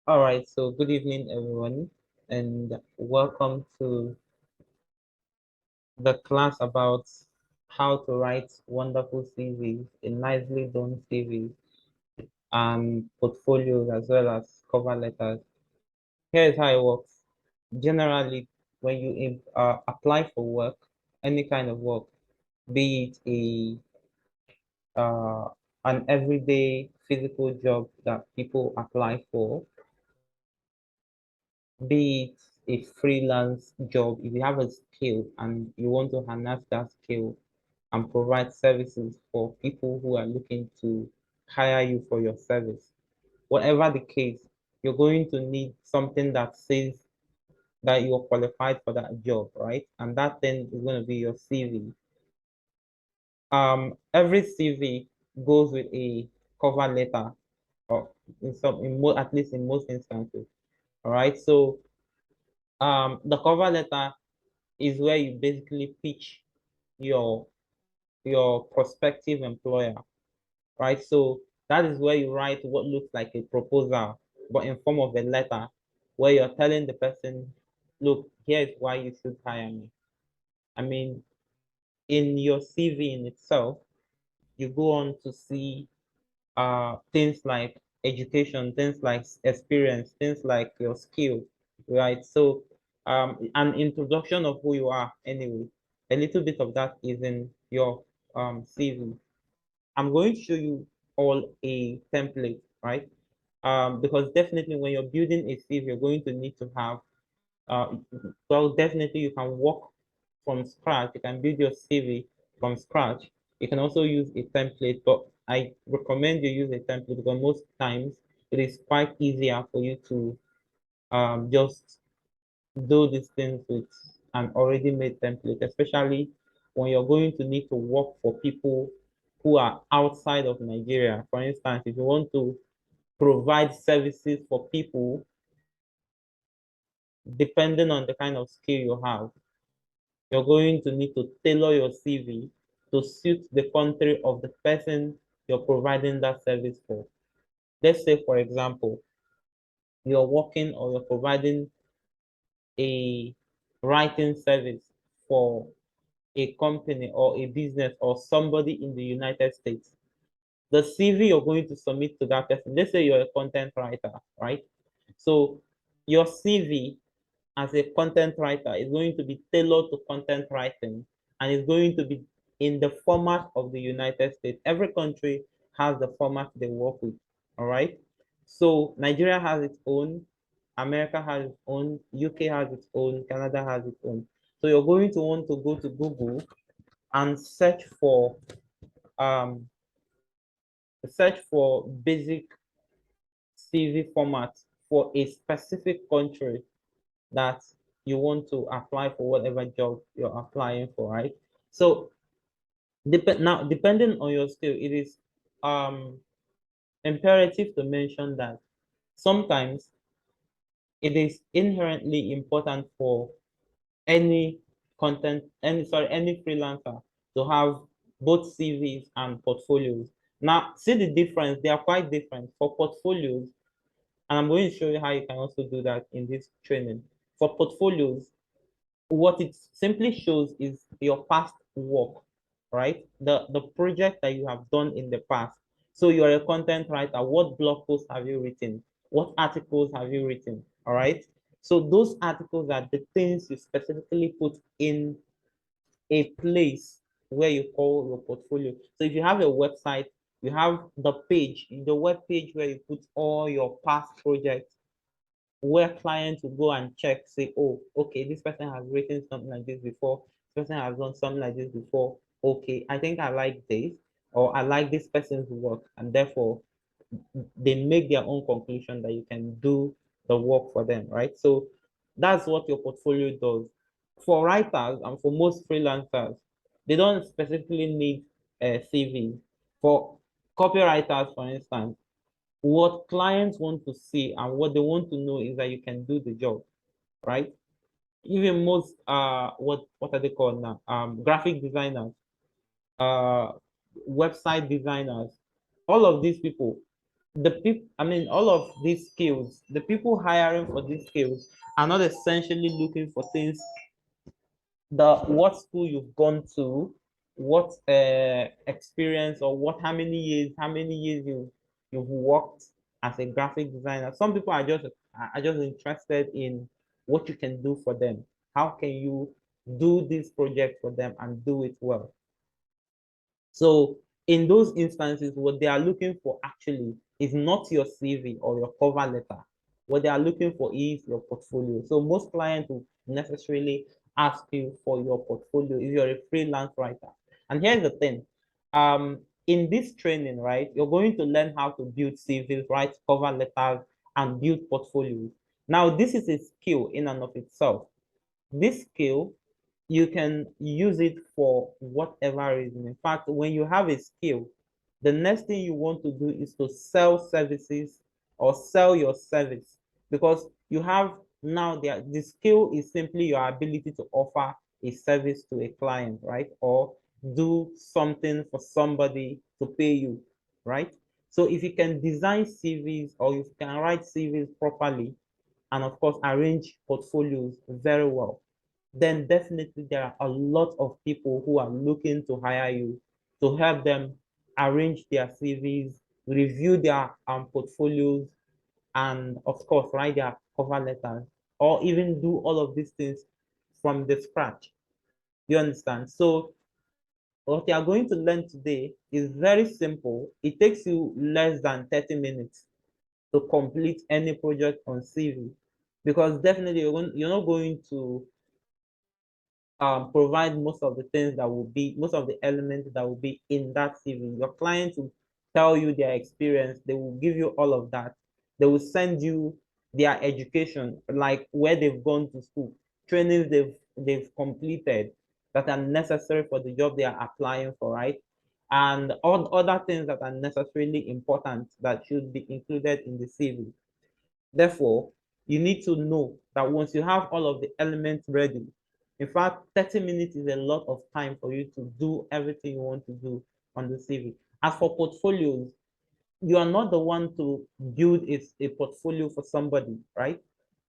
All right, so good evening, everyone, and welcome to the class about how to write wonderful CVs, a nicely done CV, and portfolios as well as cover letters. Here's how it works. Generally, when you apply for work, any kind of work, be it uh, an everyday physical job that people apply for, be it a freelance job, if you have a skill and you want to harness that skill and provide services for people who are looking to hire you for your service, whatever the case, you're going to need something that says that you're qualified for that job, right? And that then is going to be your CV. Every CV goes with a cover letter, or at least in most instances. All right. So the cover letter is where you basically pitch your your prospective employer, right? So that is where you write what looks like a proposal, but in form of a letter, where you're telling the person, look, here's why you should hire me. I mean, in your CV in itself, you go on to see things like education, things like experience, things like your skill, right? So an introduction of who you are anyway. A little bit of that is in your CV. I'm going to show you all a template, right? Because definitely when you're building a CV, you're going to need to have uh, well, definitely you can work from scratch. You can build your CV from scratch. You can also use a template, but I recommend you use a template because most times it is quite easier for you to just do these things with an already made template, especially when you're going to need to work for people who are outside of Nigeria. For instance, if you want to provide services for people depending on the kind of skill you have, you're going to need to tailor your CV to suit the country of the person you're providing that service for. Let's say, for example, you're working or you're providing a writing service for a company or a business or somebody in the United States. The CV you're going to submit to that person, let's say you're a content writer, right? So your CV as a content writer is going to be tailored to content writing and is going to be in the format of the United States. Every country has the format they work with, all right? So Nigeria has its own, America has its own, UK has its own, Canada has its own. So you're going to want to go to Google and um, search for basic CV format for a specific country that you want to apply for whatever job you're applying for, right? So depending on your skill, it is um imperative to mention that sometimes it is inherently important for any freelancer to have both CVs and portfolios. Now, see the difference, they are quite different. For portfolios, and I'm going to show you how you can also do that in this training. For portfolios, what it simply shows is your past work, right? The project that you have done in the past. So you're a content writer. What blog posts have you written? What articles have you written? All right. So those articles are the things you specifically put in a place where you call your portfolio. So if you have a website, you have the page, the web page where you put all your past projects where clients will go and check, say, oh, okay, this person has written something like this before, this person has done something like this before. Okay, I think I like this, or I like this person's work, and therefore they make their own conclusion that you can do the work for them, right? So that's what your portfolio does. For writers and for most freelancers, they don't specifically need a CV. For copywriters, for instance, what clients want to see and what they want to know is that you can do the job, right? Even most what are they called now? Graphic designers, uh website designers, all of these people, the people, I mean, all of these skills, the people hiring for these skills are not essentially looking for things, the what school you've gone to, what experience, or what how many years you've worked as a graphic designer. Some people are just interested in what you can do for them. How can you do this project for them and do it well? So in those instances, what they are looking for actually is not your CV or your cover letter. What they are looking for is your portfolio. So most clients will necessarily ask you for your portfolio if you're a freelance writer. And here's the thing. In this training, right, you're going to learn how to build CVs, write cover letters, and build portfolios. Now, this is a skill in and of itself. This skill, you can use it for whatever reason. In fact, when you have a skill, the next thing you want to do is to sell services or sell your service, because you have now the skill is simply your ability to offer a service to a client, right? Or do something for somebody to pay you, right? So if you can design CVs or you can write CVs properly, and of course arrange portfolios very well, then definitely there are a lot of people who are looking to hire you to help them arrange their CVs, review their portfolios, and of course write their cover letters, or even do all of these things from the scratch. You understand? So what you are going to learn today is very simple. It takes you less than 30 minutes to complete any project on CV, because definitely you're not going to provide most of the things that will be, most of the elements that will be in that CV. Your clients will tell you their experience, they will give you all of that. They will send you their education, like where they've gone to school, trainings they've completed that are necessary for the job they are applying for, right? And all other things that are necessarily important that should be included in the CV. Therefore, you need to know that once you have all of the elements ready, in fact, 30 minutes is a lot of time for you to do everything you want to do on the CV. As for portfolios, you are not the one to build a portfolio for somebody, right?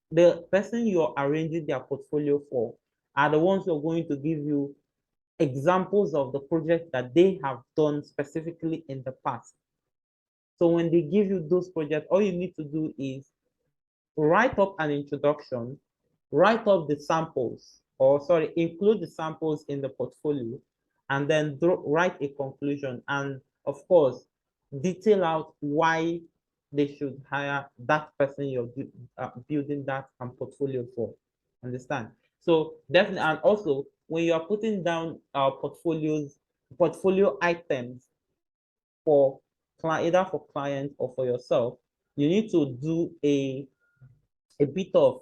The person you're arranging their portfolio for are the ones who are going to give you examples of the projects that they have done specifically in the past. So when they give you those projects, all you need to do is write up an introduction, write up the samples, or sorry, include the samples in the portfolio, and then write a conclusion. And of course, detail out why they should hire that person you're building that portfolio for. Understand? So definitely, and also when you are putting down portfolio items for either for clients or for yourself, you need to do a bit of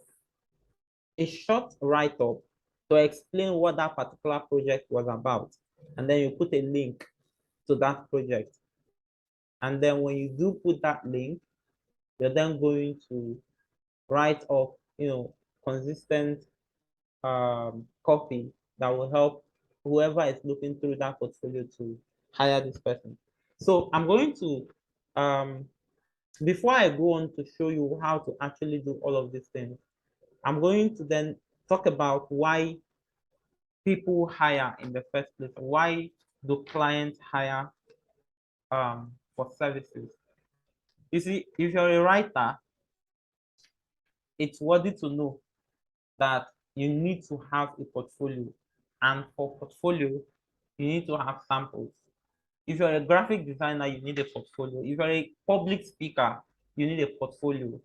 a short write-up to explain what that particular project was about. And then you put a link to that project. And then when you do put that link, you're then going to write up, consistent copy that will help whoever is looking through that portfolio to hire this person. So I'm going to, before I go on to show you how to actually do all of these things, I'm going to then talk about why people hire in the first place. Why do clients hire for services? You see, if you're a writer, it's worthy to know that you need to have a portfolio. And for portfolio, you need to have samples. If you're a graphic designer, you need a portfolio. If you're a public speaker, you need a portfolio.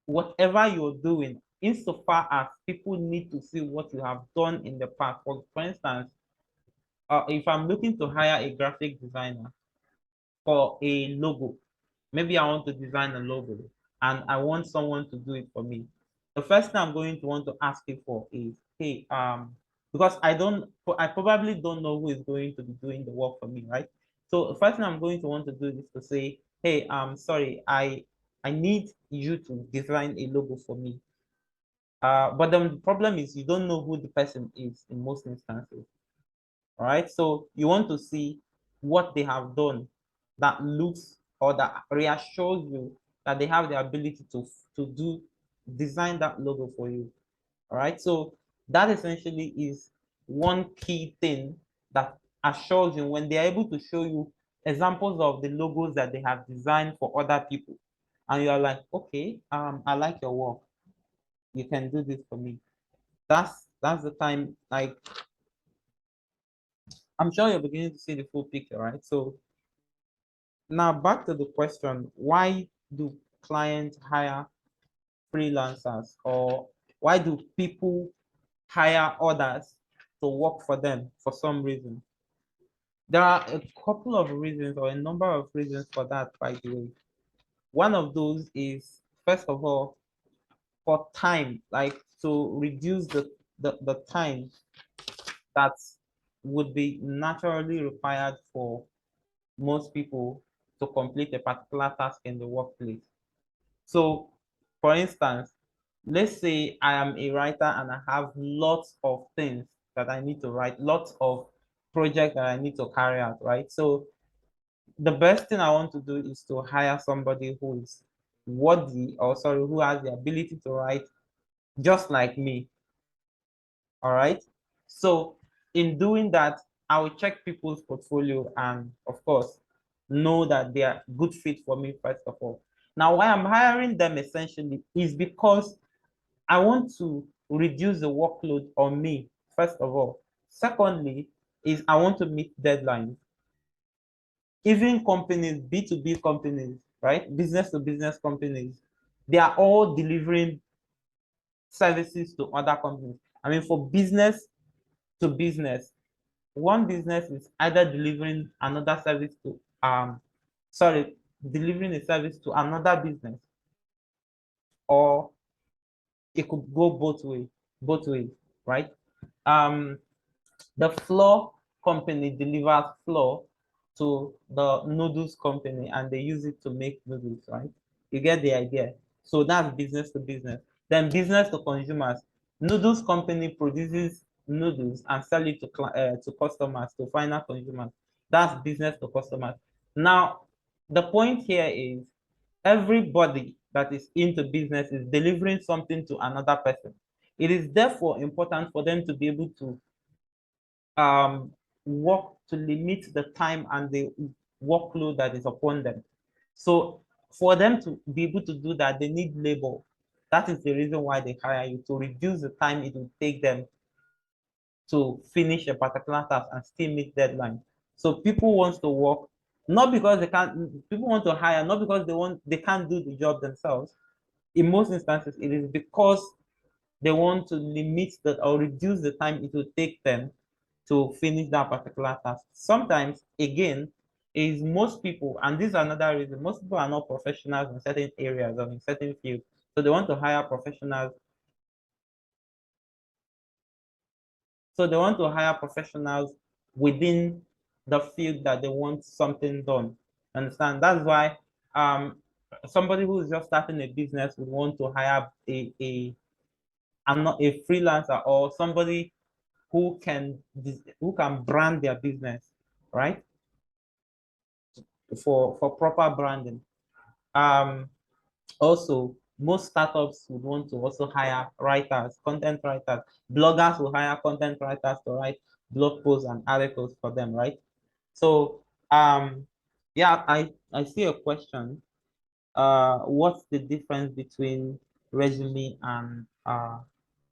Whatever you're doing, insofar as people need to see what you have done in the past. For instance, if I'm looking to hire a graphic designer for a logo, maybe I want to design a logo and I want someone to do it for me. The first thing I'm going to want to ask you for is, hey, because I probably don't know who is going to be doing the work for me, right? So the first thing I'm going to want to do is to say, hey, sorry, I need you to design a logo for me. But the problem is you don't know who the person is in most instances. All right. So you want to see what they have done that looks or that reassures you that they have the ability to design that logo for you. All right. So that essentially is one key thing that assures you when they're able to show you examples of the logos that they have designed for other people. And you are like, okay, I like your work. You can do this for me. That's the time, like I'm sure you're beginning to see the full picture, right? So now back to the question, why do clients hire freelancers, or why do people hire others to work for them for some reason? There are a couple of reasons or a number of reasons for that, by the way. One of those is, first of all, for time, like to reduce the time that would be naturally required for most people to complete a particular task in the workplace. So, for instance, let's say I am a writer and I have lots of things that I need to write, lots of projects that I need to carry out, right? So, the best thing I want to do is to hire somebody who is worthy, or sorry, who has the ability to write just like me. All right. So in doing that, I will check people's portfolio and of course know that they are good fit for me first of all. Now, why I'm hiring them essentially is because I want to reduce the workload on me, first of all. Secondly, is I want to meet deadlines. Even companies, B2B companies, right? Business to business companies, they are all delivering services to other companies. I mean, for business to business, one business is either delivering another service to sorry, delivering a service to another business, or it could go both ways, right? um the flour company delivers flour to the noodles company and they use it to make noodles, right? You get the idea. So that's business to business. Then business to consumers, noodles company produces noodles and sell it to customers, to final consumers. That's business to customers. Now the point here is everybody that is into business is delivering something to another person. It is therefore important for them to be able to work to limit the time and the workload that is upon them. So for them to be able to do that, they need labor. That is the reason why they hire you, to reduce the time it will take them to finish a particular task and still meet deadline. So people want to work not because they can't, people want to hire not because they can't do the job themselves. In most instances, it is because they want to limit that or reduce the time it will take them to finish that particular task. Sometimes, again, is most people, and this is another reason, most people are not professionals in certain areas or in certain fields. So they want to hire professionals. So they want to hire professionals within the field that they want something done. Understand? That's why somebody who is just starting a business would want to hire I'm not a freelancer or somebody who can brand their business, right? For proper branding. Um, Also, most startups would want to also hire writers, content writers. Bloggers will hire content writers to write blog posts and articles for them, right? So, yeah, I see a question. What's the difference between resume and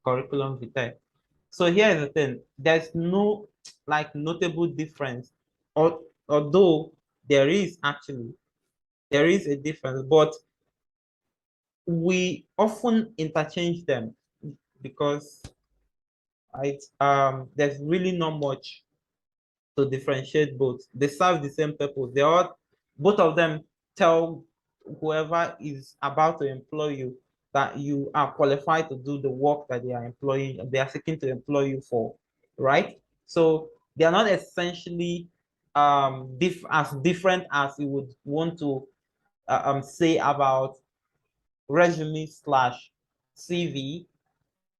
curriculum vitae? So here's the thing: there's no like notable difference, or although there is a difference, but we often interchange them because there's really not much to differentiate both. They serve the same purpose. They all both of them tell whoever is about to employ you that you are qualified to do the work that they are seeking to employ you for, right? So they are not essentially as different as you would want to say about resume slash CV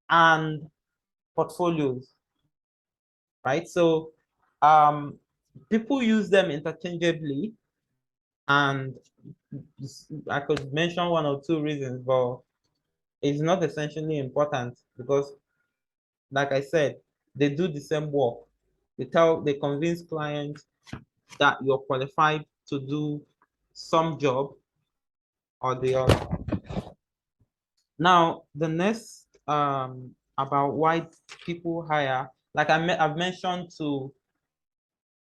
and portfolios, right? So people use them interchangeably, And I could mention one or two reasons, but it's not essentially important because, like I said, they do the same work. They convince clients that you're qualified to do some job or the other. Now, the next about why people hire, like I've mentioned, to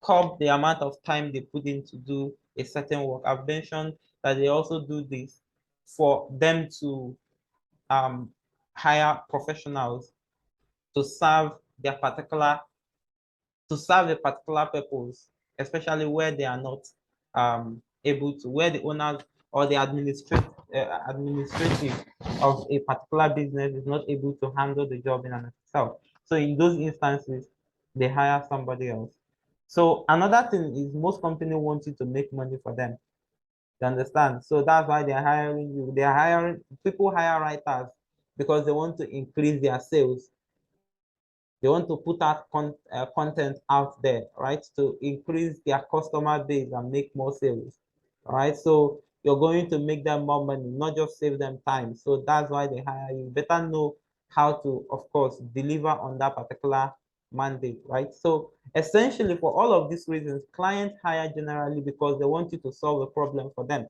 curb the amount of time they put in to do a certain work. I've mentioned that they also do this for them to hire professionals to serve their particular to serve a particular purpose, especially where they are not able to, where the owners or the administrative of a particular business is not able to handle the job in and of itself. So in those instances, they hire somebody else. So another thing is most companies want you to make money for them. You understand? So that's why they're hiring you. They're hiring people hire writers because they want to increase their sales. They want to put out content out there, right? To increase their customer base and make more sales. All right. So you're going to make them more money, not just save them time. So that's why they hire you. Better know how to, of course, deliver on that particular mandate, right? So essentially, for all of these reasons, clients hire generally because they want you to solve a problem for them.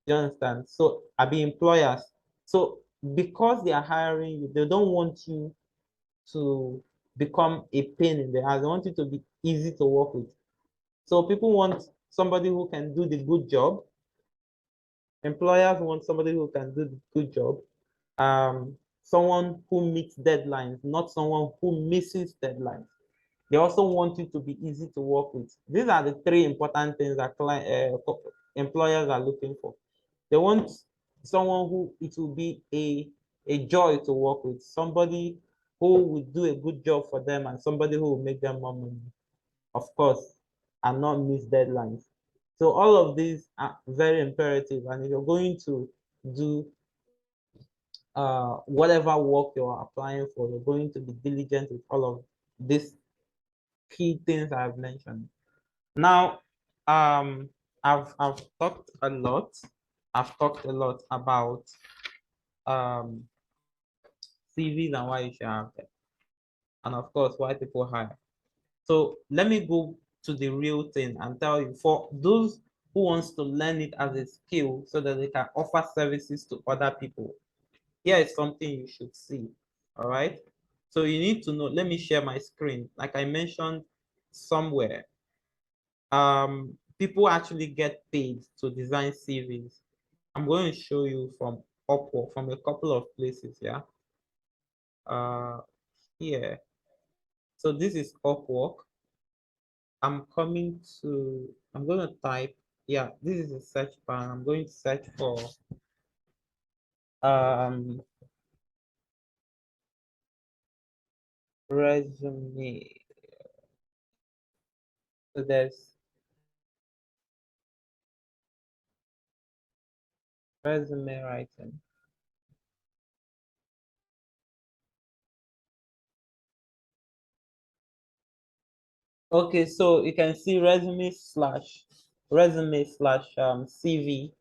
You understand? So I be employers. So because they are hiring you, they don't want you to become a pain in the ass. They want you to be easy to work with. So people want somebody who can do the good job. Employers want somebody who can do the good job. Someone who meets deadlines, not someone who misses deadlines. They also want you to be easy to work with. These are the three important things that employers are looking for. They want someone who it will be a joy to work with, somebody who will do a good job for them and somebody who will make them more money, of course, and not miss deadlines. So all of these are very imperative. And if you're going to do whatever work you're applying for, you're going to be diligent with all of these key things I've mentioned. Now, I've talked a lot. I've talked a lot about um CVs and why you should have them, and of course why people hire. So let me go to the real thing and tell you, for those who wants to learn it as a skill so that they can offer services to other people, here is something you should see. All right. So you need to know. Let me share my screen. Like I mentioned somewhere, people actually get paid to design CVs. I'm going to show you from Upwork, from a couple of places. Yeah. Uh, here. So this is Upwork. I'm going to type, yeah, this is a search bar. I'm going to search for um resume. So there's resume writing. Okay, so you can see resume slash CV,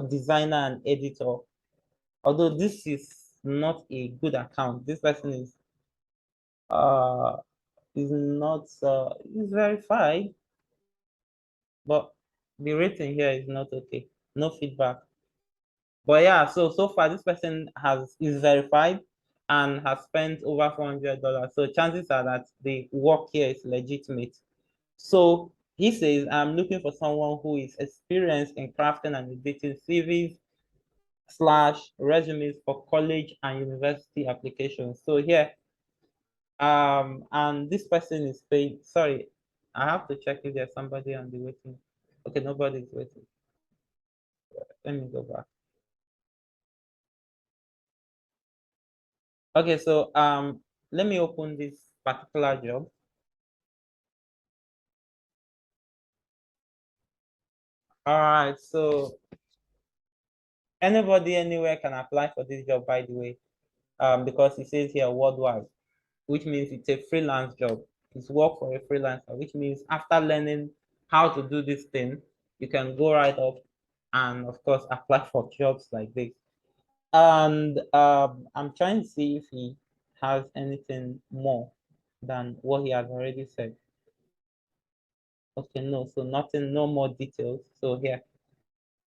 designer and editor. Although this is not a good account, this person uh is not is verified, but the rating here is not okay. No feedback. But yeah, so far this person is verified and has spent over $400. So chances are that the work here is legitimate. So he says, I'm looking for someone who is experienced in crafting and editing CVs slash resumes for college and university applications. So here, and this person is paid. Sorry, I have to check if there's somebody on the waiting. Okay, nobody's waiting. Let me go back. Okay, so let me open this particular job. All right, so anybody anywhere can apply for this job, by the way, because it says here worldwide, which means it's a freelance job. It's work for a freelancer, which means after learning how to do this thing, you can go right up and of course apply for jobs like this. And I'm trying to see if he has anything more than what he has already said. Okay, no, so nothing, no more details. So here,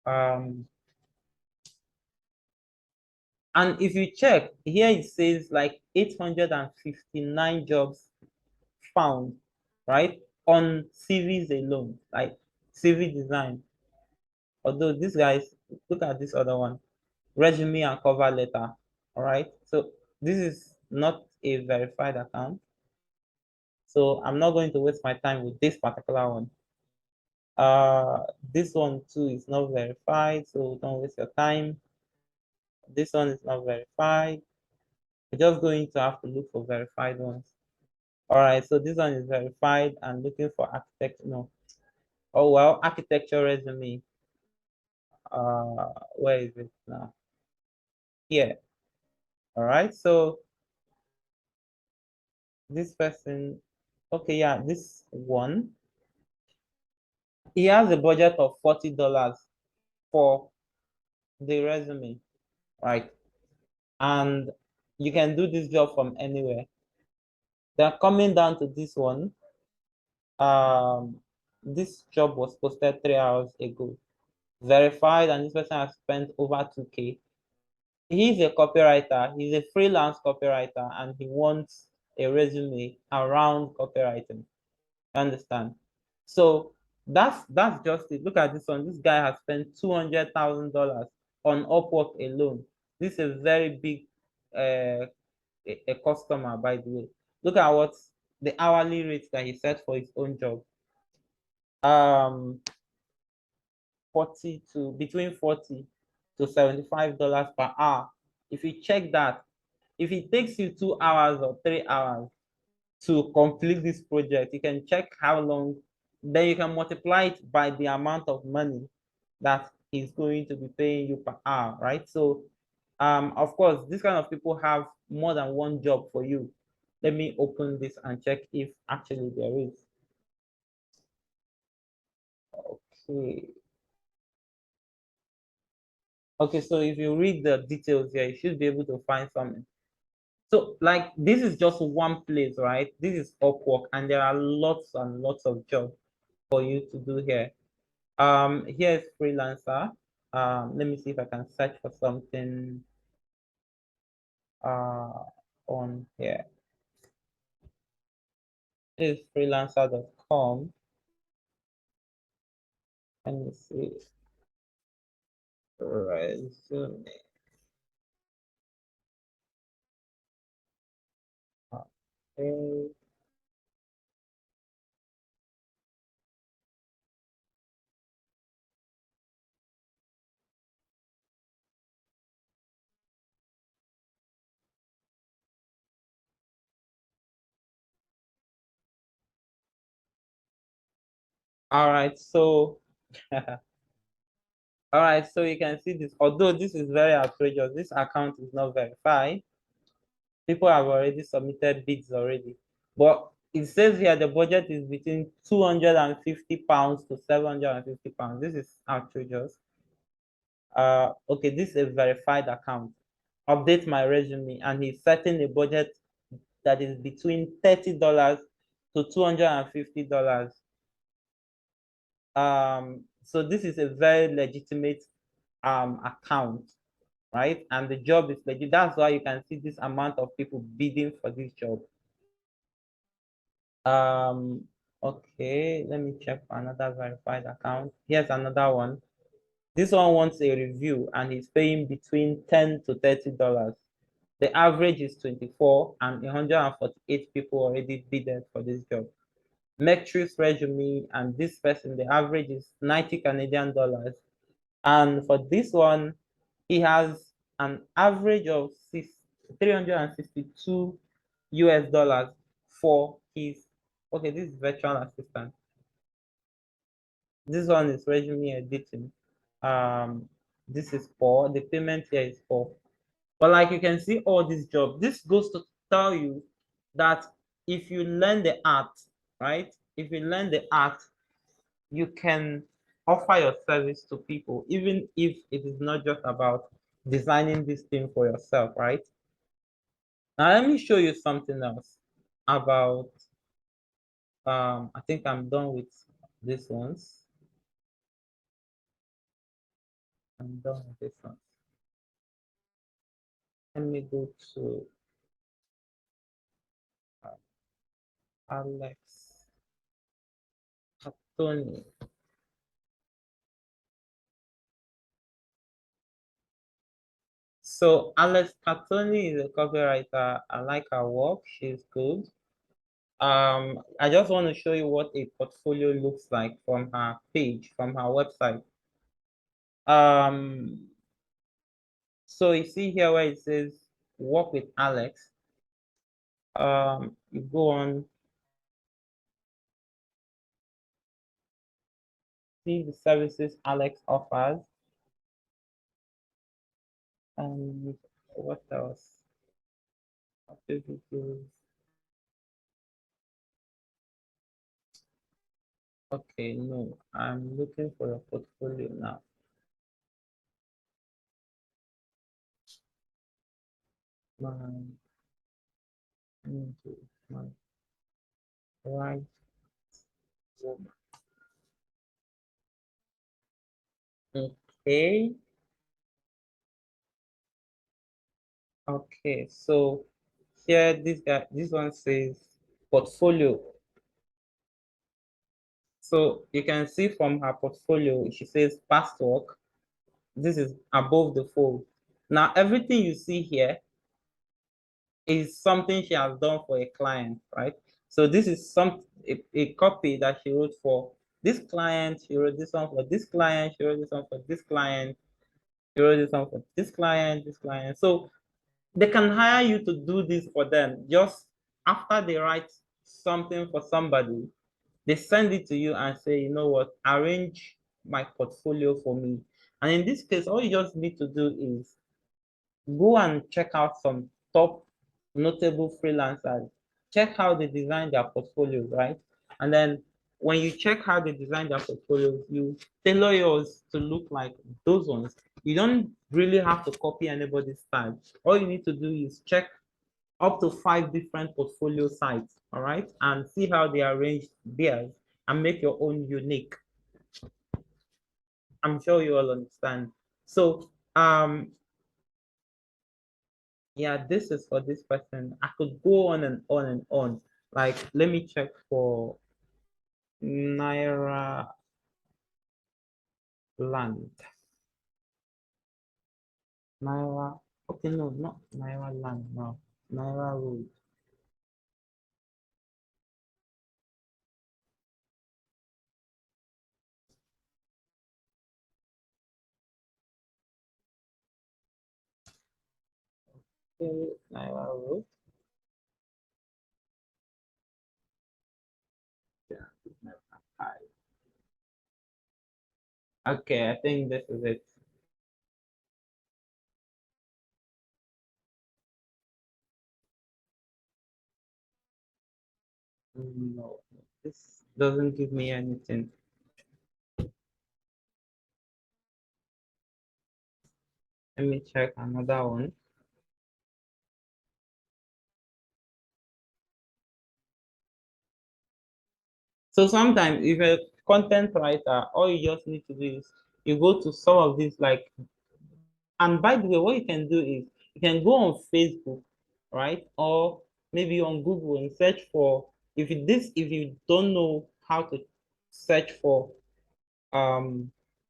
um, and if you check here, it says like 859 jobs found, right? On CVs alone, like CV design. Although these guys, look at this other one, resume and cover letter. All right. So this is not a verified account. So I'm not going to waste my time with this particular one. This one too is not verified, so don't waste your time. This one is not verified. You're just going to have to look for verified ones. All right, so this one is verified and looking for architect. No. Oh well, architecture resume. Where is it now? Here. All right, so this person, okay, yeah, this one, he has a budget of $40 for the resume, right? And you can do this job from anywhere. They're coming down to this one. This job was posted 3 hours ago. Verified, and this person has spent over 2K. He's a copywriter, he's a freelance copywriter, and he wants a resume around copywriting. Understand? So that's just it. Look at this one. This guy has spent $200,000 on Upwork alone. This is a very big a customer, by the way. Look at what the hourly rate that he set for his own job. 40 to between 40 to $75 per hour. If you check that, if it takes you 2 hours or 3 hours to complete this project, you can check how long, then you can multiply it by the amount of money that he's going to be paying you per hour, right? So of course, this kind of people have more than one job for you. Let me open this and check if actually there is. Okay. Okay, so if you read the details here, you should be able to find something. So like this is just one place, right? This is Upwork, and there are lots and lots of jobs for you to do here. Here is freelancer. Let me see if I can search for something on here. This is freelancer.com. Let me see. Resume. Okay. All right, so all right, so you can see this. Although this is very outrageous, this account is not verified. People have already submitted bids already. But it says here the budget is between £250 to £750. This is outrageous. Okay, this is a verified account. Update my resume, and he's setting a budget that is between $30 to $250. So this is a very legitimate account, right? And the job is legit. That's why you can see this amount of people bidding for this job. Okay, let me check for another verified account. Here's another one. This one wants a review and he's paying between $10 to $30. The average is 24 and 148 people already bidded for this job. Metrics resume, and this person, the average is 90 Canadian dollars. And for this one, he has an average of 362 US dollars for his, okay, this is virtual assistant. This one is resume editing. This is for the payment here is for. But like you can see all these jobs, this goes to tell you that if you learn the art, right? If you learn the art, you can offer your service to people, even if it is not just about designing this thing for yourself, right? Now let me show you something else about I think I'm done with this ones. I'm done with this one. Let me go to uh, Alex Tony. So Alex Catoni is a copywriter. I like her work. She's good. I just want to show you what a portfolio looks like from her page, from her website. Um, so you see here where it says work with Alex. You go on, see the services Alex offers, and what else? Activities. Okay, no, I'm looking for a portfolio now. My, my right woman. Okay, okay. So here, this one says portfolio. So you can see from her portfolio, she says past work. This is above the fold. Now, everything you see here is something she has done for a client, right? So this is a copy that she wrote for this client. She wrote this one for this client. She wrote this one for this client. She wrote this one for this client, this client. So they can hire you to do this for them. Just after they write something for somebody, they send it to you and say, you know what, arrange my portfolio for me. And in this case, all you just need to do is go and check out some top notable freelancers. Check how they design their portfolios, right? And then when you check how they design their portfolios, you tailor yours to look like those ones. You don't really have to copy anybody's style. All you need to do is check up to 5 different portfolio sites, all right, and see how they arrange theirs and make your own unique. I'm sure you all understand. So, yeah, this is for this person. I could go on and on and on. Like, let me check for Naira Land. Naira, okay, no, not Naira Land, no. Naira Road. Okay, Naira Road. Yeah, okay, I think this is it. No, this doesn't give me anything. Let me check another one. So sometimes if a content writer, all you just need to do is you go to some of these like, and by the way, what you can do is you can go on Facebook, right? Or maybe on Google and search for if you don't know how to search for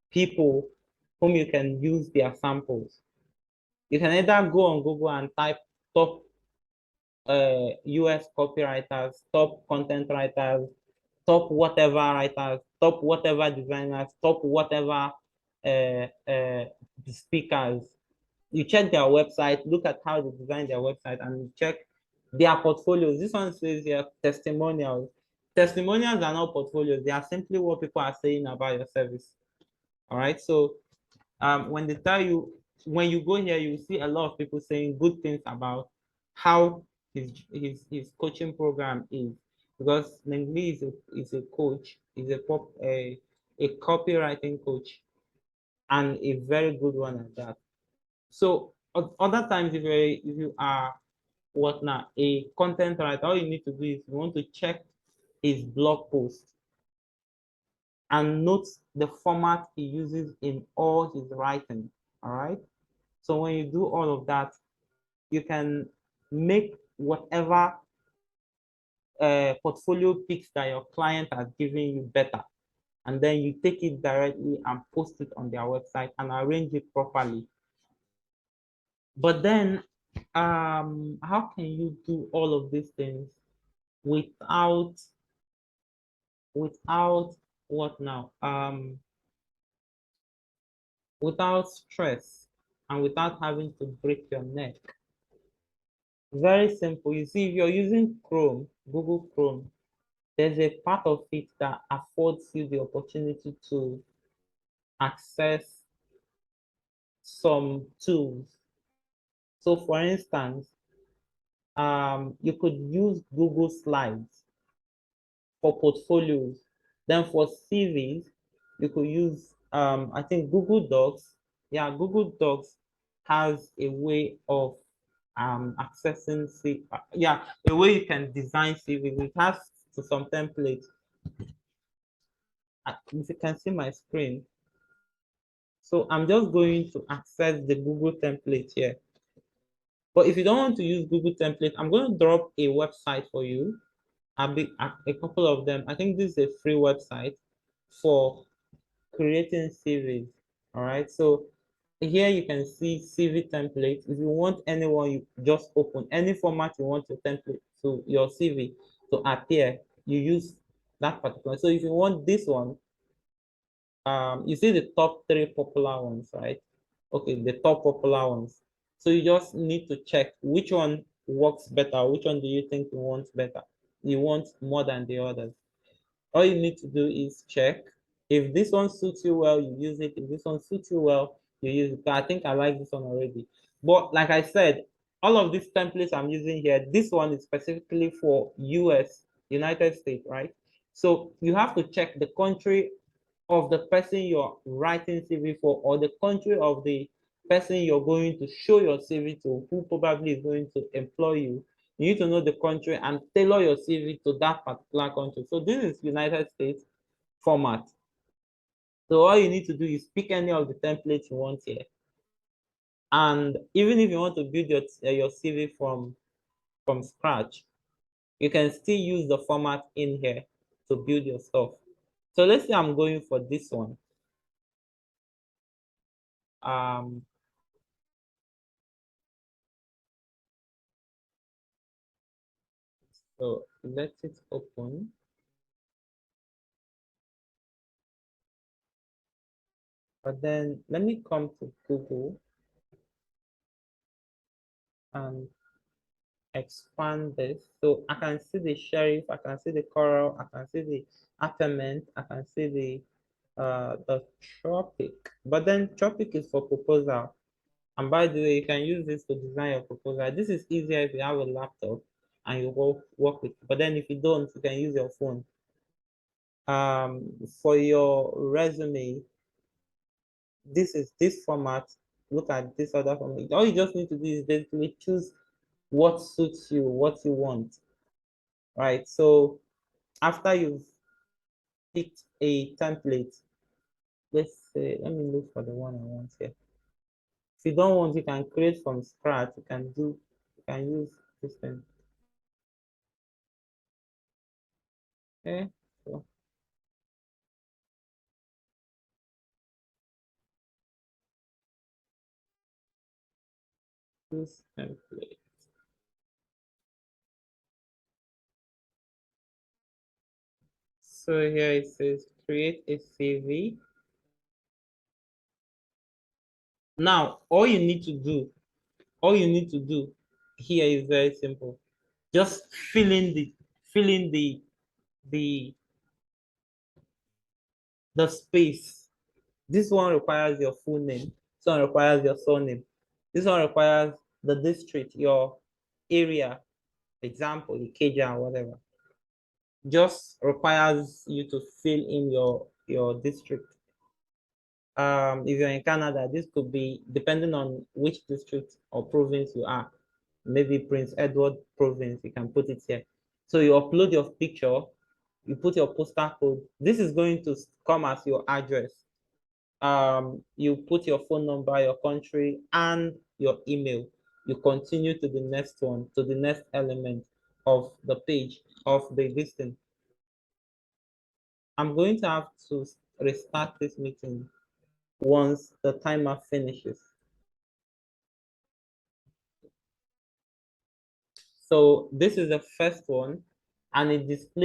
people whom you can use their samples. You can either go on Google and type top US copywriters, top content writers, top whatever writers, top whatever designers, top whatever speakers. You check their website, look at how they design their website, and you check their portfolios. This one says here testimonials. Testimonials are not portfolios, they are simply what people are saying about your service. All right. So when they tell you, when you go here, you see a lot of people saying good things about how his coaching program is, because Nengli is a coach, is a a copywriting coach, and a very good one at that. So other times, if you are what now, a content writer, all you need to do is you want to check his blog post and note the format he uses in all his writing. All right. So when you do all of that, you can make whatever portfolio pics that your client has given you better. And then you take it directly and post it on their website and arrange it properly. But then, how can you do all of these things without what now? Without stress and without having to break your neck? Very simple. You see, if you're using Chrome, Google Chrome, there's a part of it that affords you the opportunity to access some tools. So for instance, you could use Google Slides for portfolios. Then for CVs, you could use, I think Google Docs. Yeah, Google Docs has a way of accessing yeah, a way you can design CVs. It has some templates. If you can see my screen, so I'm just going to access the Google template here. But if you don't want to use Google template, I'm going to drop a website for you. A couple of them. I think this is a free website for creating CVs. All right. So here you can see CV templates. If you want anyone, you just open any format you want your template to your CV to appear. You use that particular. So if you want this one, you see the top 3 popular ones, right? Okay, the top popular ones. So you just need to check which one works better. Which one do you think you want better? You want more than the others. All you need to do is check. If this one suits you well, you use it. If this one suits you well, you use it. I think I like this one already. But like I said, all of these templates I'm using here, this one is specifically for US, United States, right? So you have to check the country of the person you're writing CV for, or the country of the person you're going to show your CV to, who probably is going to employ you. You need to know the country and tailor your CV to that particular country. So this is United States format. So all you need to do is pick any of the templates you want here. And even if you want to build your CV from scratch, you can still use the format in here to build your stuff. So let's say I'm going for this one. So let it open. But then let me come to Google and expand this. So I can see the sheriff, I can see the coral, I can see the Apperment, I can see the tropic. But then tropic is for proposal. And by the way, you can use this to design your proposal. This is easier if you have a laptop and you work with it. But then if you don't, you can use your phone. For your resume, this is this format. Look at this other format. All you just need to do is basically choose what suits you, what you want, right? So after you've picked a template, let's say, let me look for the one I want here. If you don't want, you can create from scratch. You can use this thing. Okay, so this template. So here it says create a CV. Now, all you need to do here is very simple. Just fill in the the space. This one requires your full name. This one requires your surname. This one requires the district, your area, example, Ikeja or whatever. Just requires you to fill in your district. If you're in Canada, this could be depending on which district or province you are. Maybe Prince Edward province, you can put it here. So you upload your picture, you put your postal code. This is going to come as your address. You put your phone number, your country, and your email. You continue to the next one, to the next element of the page of the listing. I'm going to have to restart this meeting once the timer finishes. So this is the first one, and it displays